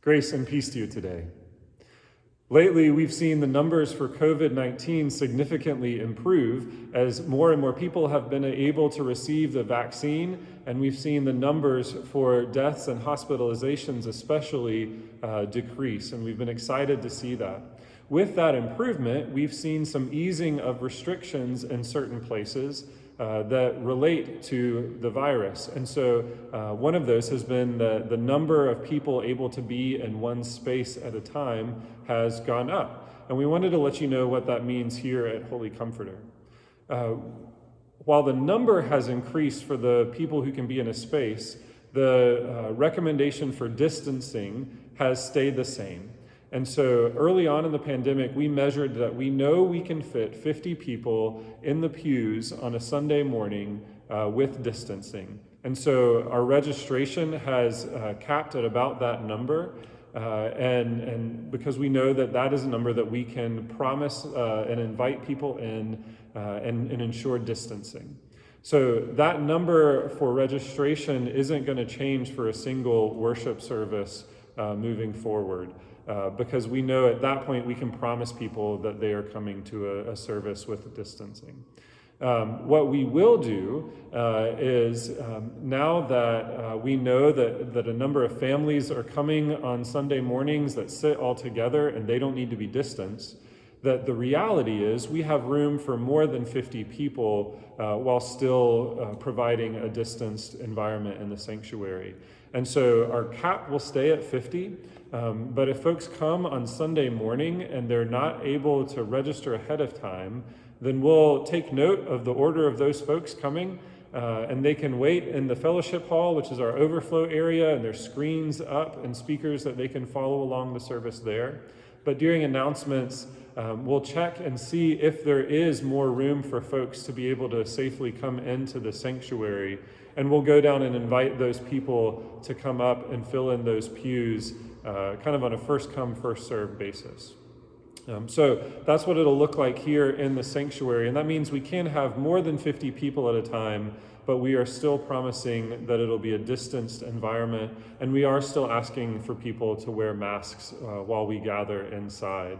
Grace and peace to you today. Lately, we've seen the numbers for COVID-19 significantly improve as more and more people have been able to receive the vaccine, and we've seen the numbers for deaths and hospitalizations especially decrease, and we've been excited to see that. With that improvement, we've seen some easing of restrictions in certain places that relate to the virus. And so one of those has been the number of people able to be in one space at a time has gone up. And we wanted to let you know what that means here at Holy Comforter. While the number has increased for the people who can be in a space, the recommendation for distancing has stayed the same. And so early on in the pandemic, we measured that we know we can fit 50 people in the pews on a Sunday morning with distancing. And so our registration has capped at about that number. And because we know that that is a number that we can promise and invite people in and ensure distancing. So that number for registration isn't going to change for a single worship service moving forward. Because we know at that point we can promise people that they are coming to a service with distancing. What we will do is now that we know that a number of families are coming on Sunday mornings that sit all together and they don't need to be distanced, that the reality is we have room for more than 50 people while still providing a distanced environment in the sanctuary. And so our cap will stay at 50, but if folks come on Sunday morning and they're not able to register ahead of time, then we'll take note of the order of those folks coming, and they can wait in the fellowship hall, which is our overflow area, and there's screens up and speakers that they can follow along the service there. But during announcements, we'll check and see if there is more room for folks to be able to safely come into the sanctuary. And we'll go down and invite those people to come up and fill in those pews kind of on a first come, first served basis. So that's what it'll look like here in the sanctuary. And that means we can have more than 50 people at a time, but we are still promising that it'll be a distanced environment. And we are still asking for people to wear masks while we gather inside.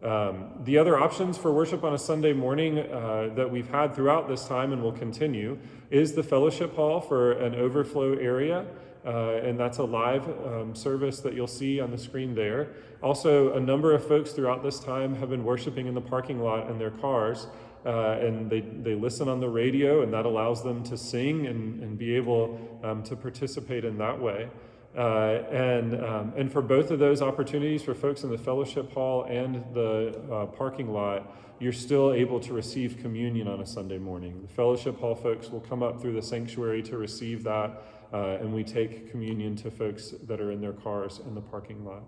The other options for worship on a Sunday morning that we've had throughout this time and will continue is the fellowship hall for an overflow area. And that's a live service that you'll see on the screen there. Also, a number of folks throughout this time have been worshiping in the parking lot in their cars, and they listen on the radio, and that allows them to sing and be able to participate in that way. And for both of those opportunities, for folks in the fellowship hall and the parking lot, you're still able to receive communion on a Sunday morning. The fellowship hall folks will come up through the sanctuary to receive that, and we take communion to folks that are in their cars in the parking lot.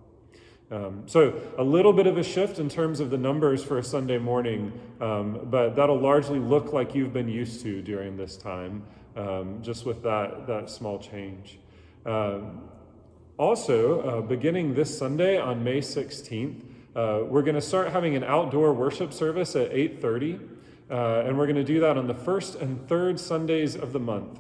So a little bit of a shift in terms of the numbers for a Sunday morning, but that'll largely look like you've been used to during this time, just with that small change. Also, beginning this Sunday on May 16th, we're going to start having an outdoor worship service at 8:30, and we're going to do that on the first and third Sundays of the month.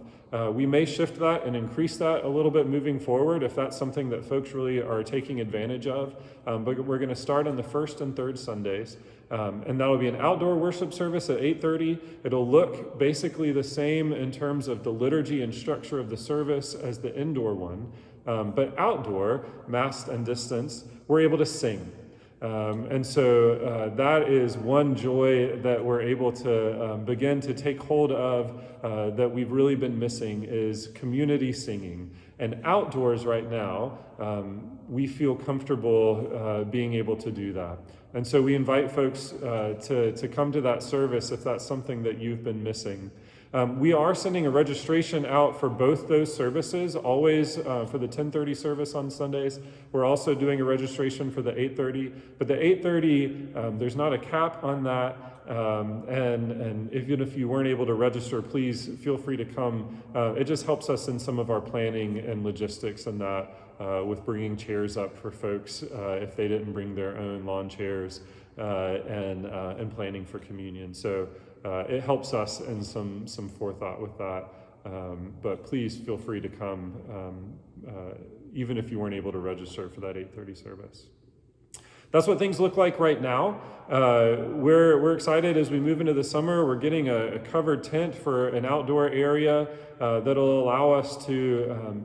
We may shift that and increase that a little bit moving forward if that's something that folks really are taking advantage of, but we're going to start on the first and third Sundays, and that'll be an outdoor worship service at 8:30. It'll look basically the same in terms of the liturgy and structure of the service as the indoor one, but outdoor, masked and distanced, we're able to sing. And so that is one joy that we're able to begin to take hold of that we've really been missing is community singing. And outdoors right now, we feel comfortable being able to do that. And so we invite folks to come to that service if that's something that you've been missing. We are sending a registration out for both those services, always for the 10:30 service on Sundays. We're also doing a registration for the 8:30, but the 8:30, there's not a cap on that. And even if you weren't able to register, please feel free to come. It just helps us in some of our planning and logistics and that with bringing chairs up for folks if they didn't bring their own lawn chairs and planning for communion. So it helps us in some forethought with that, but please feel free to come even if you weren't able to register for that 8:30 service. That's what things look like right now. We're excited as we move into the summer. We're getting a covered tent for an outdoor area that'll allow us to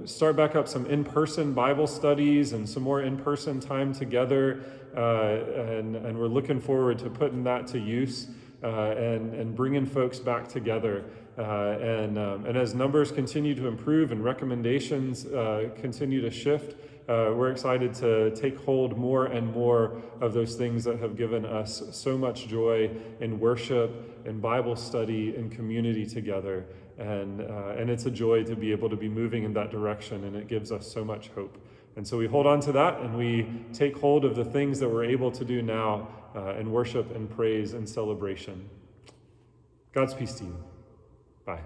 start back up some in-person Bible studies and some more in-person time together. And we're looking forward to putting that to use and bringing folks back together. And as numbers continue to improve and recommendations continue to shift, we're excited to take hold more and more of those things that have given us so much joy in worship and Bible study and community together. And it's a joy to be able to be moving in that direction, and it gives us so much hope. And so we hold on to that, and we take hold of the things that we're able to do now in worship and praise and celebration. God's peace to you. Bye.